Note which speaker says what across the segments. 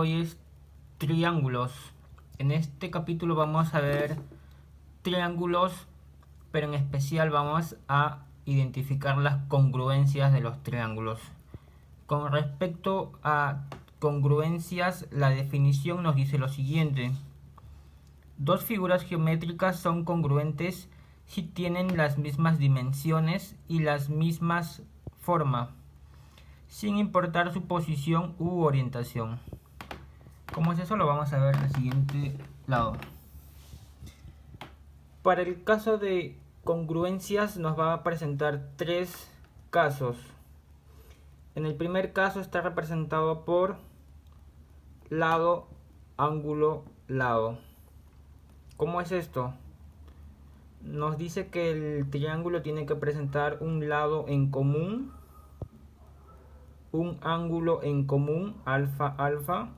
Speaker 1: hoy es triángulos. En este capítulo vamos a ver triángulos, pero en especial vamos a identificar las congruencias de los triángulos. Con respecto a congruencias, la definición nos dice lo siguiente: dos figuras geométricas son congruentes si tienen las mismas dimensiones y las mismas formas, sin importar su posición u orientación. ¿Cómo es eso? Lo vamos a ver en el siguiente lado. Para el caso de congruencias nos va a presentar tres casos. En el primer caso está representado por lado, ángulo, lado. ¿Cómo es esto? Nos dice que el triángulo tiene que presentar un lado en común, un ángulo en común, alfa, alfa,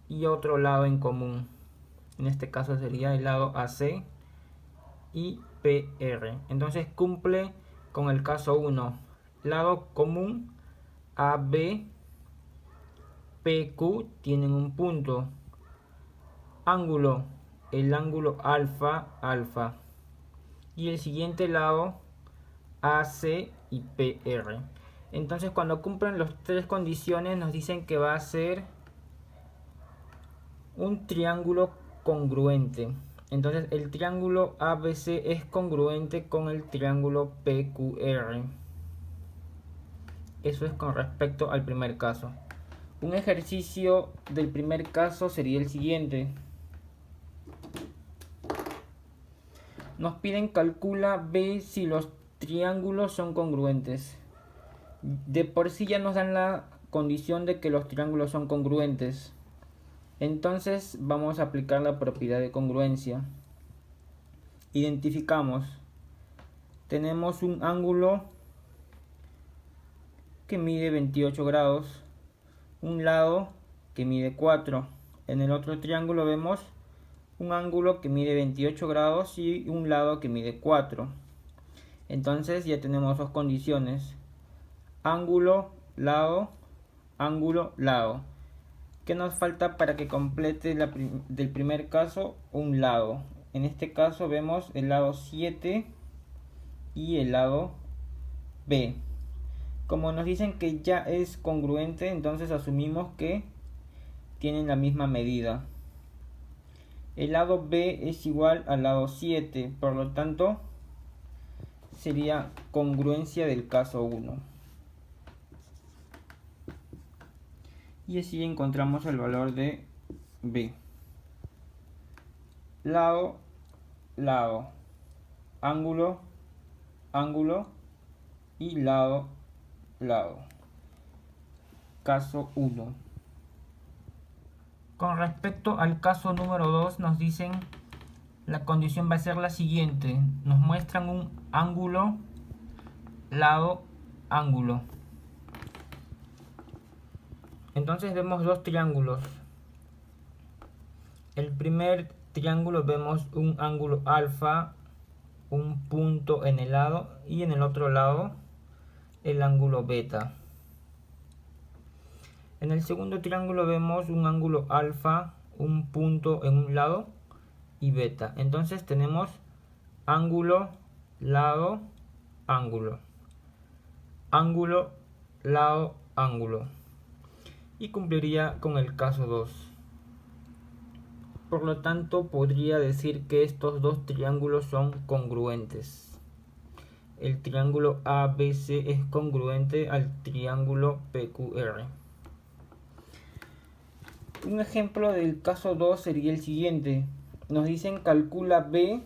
Speaker 1: y otro lado en común. En este caso sería el lado AC y PR. Entonces cumple con el caso 1. Lado común AB, PQ tienen un punto. Ángulo, el ángulo alfa, alfa. Y el siguiente lado AC y PR. Entonces cuando cumplen las tres condiciones nos dicen que va a ser un triángulo congruente. Entonces el triángulo ABC es congruente con el triángulo PQR. Eso es con respecto al primer caso. Un ejercicio del primer caso sería el siguiente. Nos piden calcula B si los triángulos son congruentes. De por sí ya nos dan la condición de que los triángulos son congruentes. Entonces vamos a aplicar la propiedad de congruencia. Identificamos. Tenemos un ángulo que mide 28 grados. Un lado que mide 4. En el otro triángulo vemos un ángulo que mide 28 grados y un lado que mide 4. Entonces ya tenemos dos condiciones. Ángulo, lado, ángulo, lado. ¿Qué nos falta para que complete del primer caso? Un lado. En este caso vemos el lado 7 y el lado B. Como nos dicen que ya es congruente, entonces asumimos que tienen la misma medida. El lado B es igual al lado 7, por lo tanto sería congruencia del caso 1. Y así encontramos el valor de B. Lado, lado, ángulo, ángulo y lado, lado. Caso 1. Con respecto al caso número 2 nos dicen la condición va a ser la siguiente. Nos muestran un ángulo, lado, ángulo. Entonces vemos dos triángulos. El primer triángulo vemos un ángulo alfa, un punto en el lado y en el otro lado el ángulo beta. En el segundo triángulo vemos un ángulo alfa, un punto en un lado y beta. Entonces tenemos ángulo, lado, ángulo. Ángulo, lado, ángulo. Y cumpliría con el caso 2. Por lo tanto, podría decir que estos dos triángulos son congruentes. El triángulo ABC es congruente al triángulo PQR. Un ejemplo del caso 2 sería el siguiente. Nos dicen calcula B.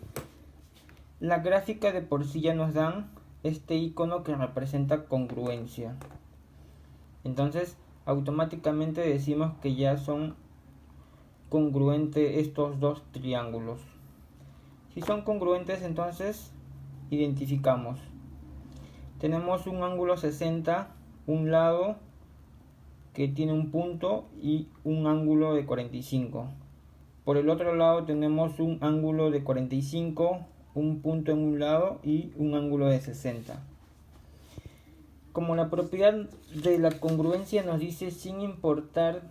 Speaker 1: La gráfica de por sí ya nos dan este icono que representa congruencia. Entonces automáticamente decimos que ya son congruentes estos dos triángulos. Si son congruentes, entonces identificamos. Tenemos un ángulo 60, un lado que tiene un punto y un ángulo de 45. Por el otro lado tenemos un ángulo de 45, un punto en un lado y un ángulo de 60. Como la propiedad de la congruencia nos dice sin importar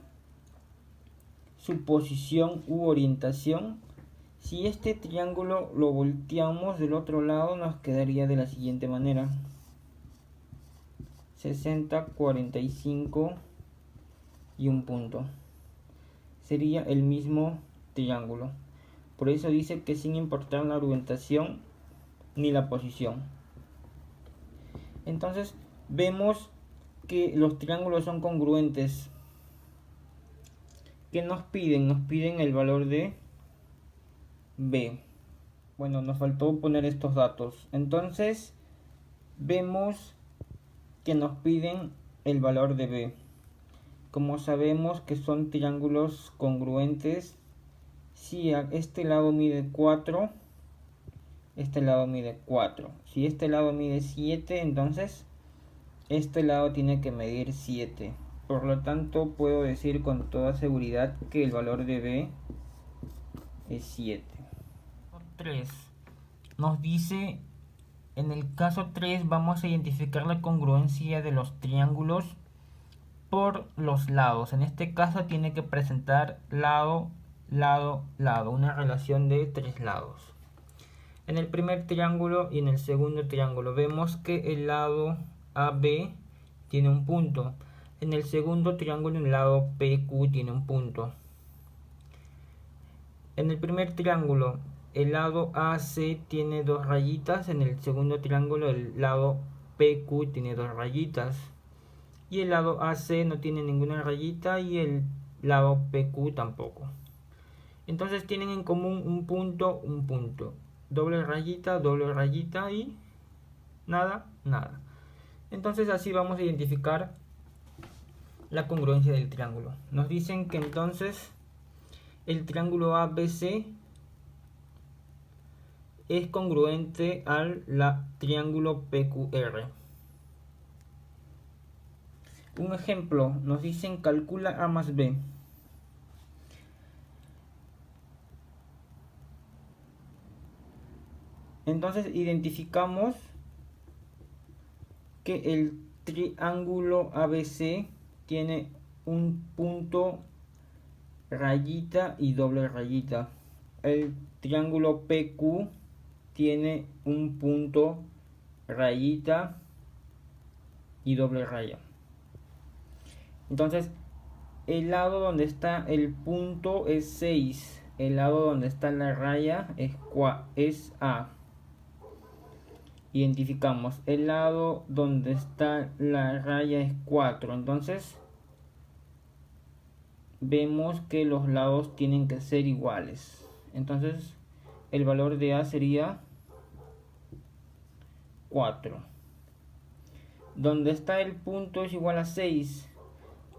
Speaker 1: su posición u orientación. Si este triángulo lo volteamos del otro lado, nos quedaría de la siguiente manera: 60, 45 y un punto. Sería el mismo triángulo. Por eso dice que sin importar la orientación ni la posición. Entonces vemos que los triángulos son congruentes. ¿Qué nos piden? Nos piden el valor de B. Bueno, nos faltó poner estos datos. Entonces vemos que nos piden el valor de B. Como sabemos que son triángulos congruentes, si este lado mide 4, este lado mide 4. Si este lado mide 7, entonces este lado tiene que medir 7. Por lo tanto, puedo decir con toda seguridad que el valor de B es 7. 3. Nos dice, en el caso 3 vamos a identificar la congruencia de los triángulos por los lados. En este caso tiene que presentar lado, lado, lado, una relación de 3 lados. En el primer triángulo y en el segundo triángulo vemos que el lado AB tiene un punto. En el segundo triángulo el lado PQ tiene un punto. En el primer triángulo el lado AC tiene 2 rayitas. En el segundo triángulo el lado PQ tiene 2 rayitas. Y el lado AC no tiene ninguna rayita y el lado PQ tampoco. Entonces tienen en común un punto, doble rayita y nada, nada. Entonces así vamos a identificar la congruencia del triángulo. Nos dicen que entonces el triángulo ABC es congruente al triángulo PQR. Un ejemplo, nos dicen calcula A más B. Entonces identificamos que el triángulo ABC tiene un punto, rayita y doble rayita. El triángulo PQ tiene un punto, rayita y doble raya. Entonces el lado donde está el punto es 6, el lado donde está la raya es A. Identificamos el lado donde está la raya es 4, entonces vemos que los lados tienen que ser iguales. Entonces el valor de A sería 4. Donde está el punto es igual a 6.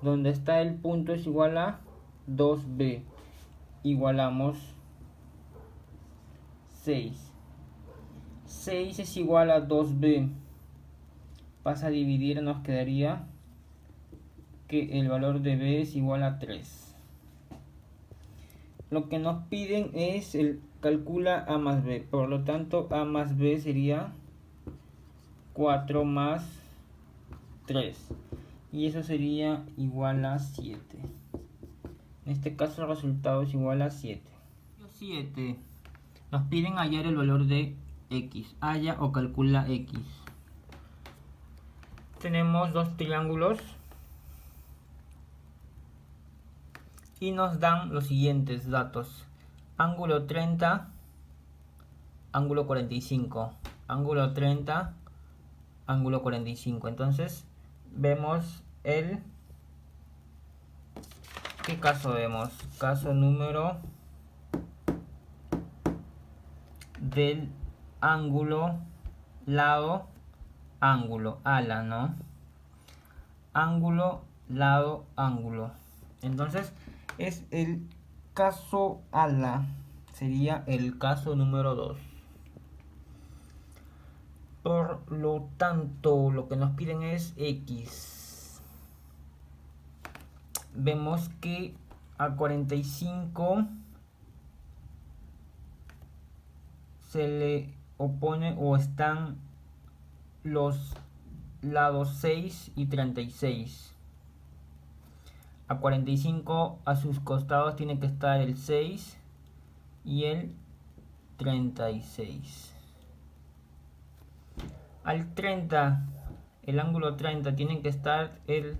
Speaker 1: Donde está el punto es igual a 2B. Igualamos 6. 6 es igual a 2B. Pasa a dividir, nos quedaría que el valor de B es igual a 3. Lo que nos piden es el calcula A más B. Por lo tanto, A más B sería 4 más 3. Y eso sería igual a 7. En este caso el resultado es igual a 7. 7. Nos piden hallar el valor de X. Halla o calcula X. Tenemos dos triángulos y nos dan los siguientes datos: ángulo 30, ángulo 45, ángulo 30, ángulo 45. Entonces vemos ¿qué caso vemos? Caso número del ángulo, lado, ángulo, ala, ¿no? Ángulo, lado, ángulo. Entonces es el caso ala, sería el caso número 2. Por lo tanto, lo que nos piden es X. Vemos que a 45 se le opone o están los lados 6 y 36. A 45 a sus costados tiene que estar el 6 y el 36. Al 30, el ángulo 30, tiene que estar el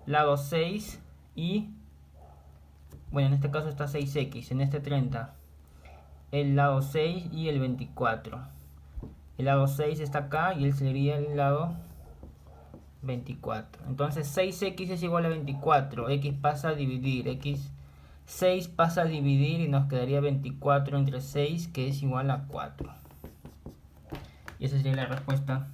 Speaker 1: lado 6 y, bueno, en este caso está 6x, en este 30, el lado 6 y el 24. El lado 6 está acá y él sería el lado 24. Entonces 6x es igual a 24. X pasa a dividir. 6 pasa a dividir y nos quedaría 24 entre 6, que es igual a 4. Y esa sería la respuesta.